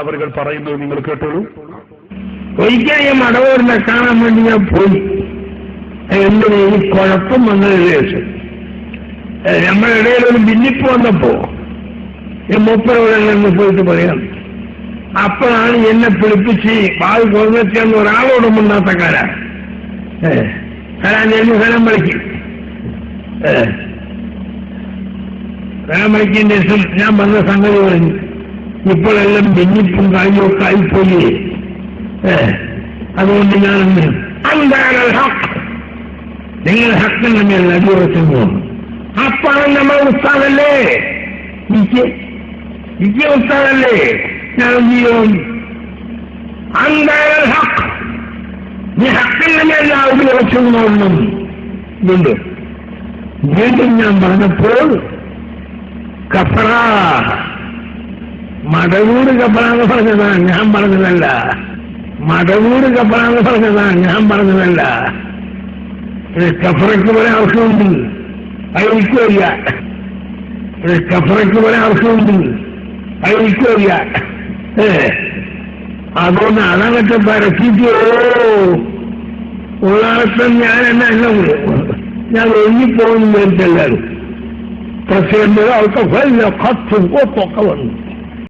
അവർ പറയുന്നത് നിങ്ങൾ കേട്ടോളൂ. ഒരിക്കലും മടവൂരിനെ കാണാൻ വേണ്ടി ഞാൻ പോയി. എന്തിന് ഈ കുഴപ്പം വന്നതിന് ശേഷം നമ്മുടെ ഇടയിൽ ഒരു ഭിന്നിപ്പ് വന്നപ്പോ ഈ മൂപ്പരോടെ നിന്ന് പോയിട്ട് പറയാം. അപ്പോഴാണ് എന്നെ പിടിപ്പിച്ച് വാൽ കൊന്നിട്ടെന്ന് ഒരാളോടും മുണ്ടാത്ത കാലാ ഞാൻ ഫലം വിളിക്കും. ഫലം വിളിക്കുന്നതിന് ശേഷം ഞാൻ വന്ന സംഗതി പറഞ്ഞു. ഇപ്പോഴെല്ലാം ഭിന്നിപ്പും കാര്യമൊക്കെ ആയിപ്പോയി. അതുകൊണ്ട് ഞാനെന്ന് നിങ്ങൾ ഹക്കിന്റെ മേൽ അടിയുറച്ചു പോകുന്നു. അപ്പാണ് നമ്മൾ ഉസ്താദല്ലേ, എനിക്ക് ഉസ്താദല്ലേ, ഞാൻ ചെയ്യും അന്താരൽ ഹക്ക്. നീ ഹക്കിന്റെ മേൽ അടിയുറച്ചു നോക്കണം. വീണ്ടും ഞാൻ പറഞ്ഞപ്പോൾ കഫറ, മടവൂർ കപ്പലാന്ന് പറഞ്ഞതാ, ഞാൻ പറഞ്ഞതല്ല. മടവൂർ കപ്പലാന്ന് പറഞ്ഞതാ, ഞാൻ പറഞ്ഞതല്ല. കഫറയ്ക്ക് പോലെ ആവശ്യമുണ്ട്, അയൽക്കില്ല. കഫറയ്ക്ക് പോലെ ആവശ്യമുണ്ട്, അയൽക്കില്ല. അതുകൊണ്ട് അതങ്ങട്ട് പരത്തിക്കോ ഉള്ളാർത്ഥം ഞാൻ ഞാൻ ഒഴിഞ്ഞിപ്പോകുന്നു. എല്ലാവരും പ്രസിഡന്റ് അവർക്ക് കത്തും കൊത്തൊക്കെ വന്നു.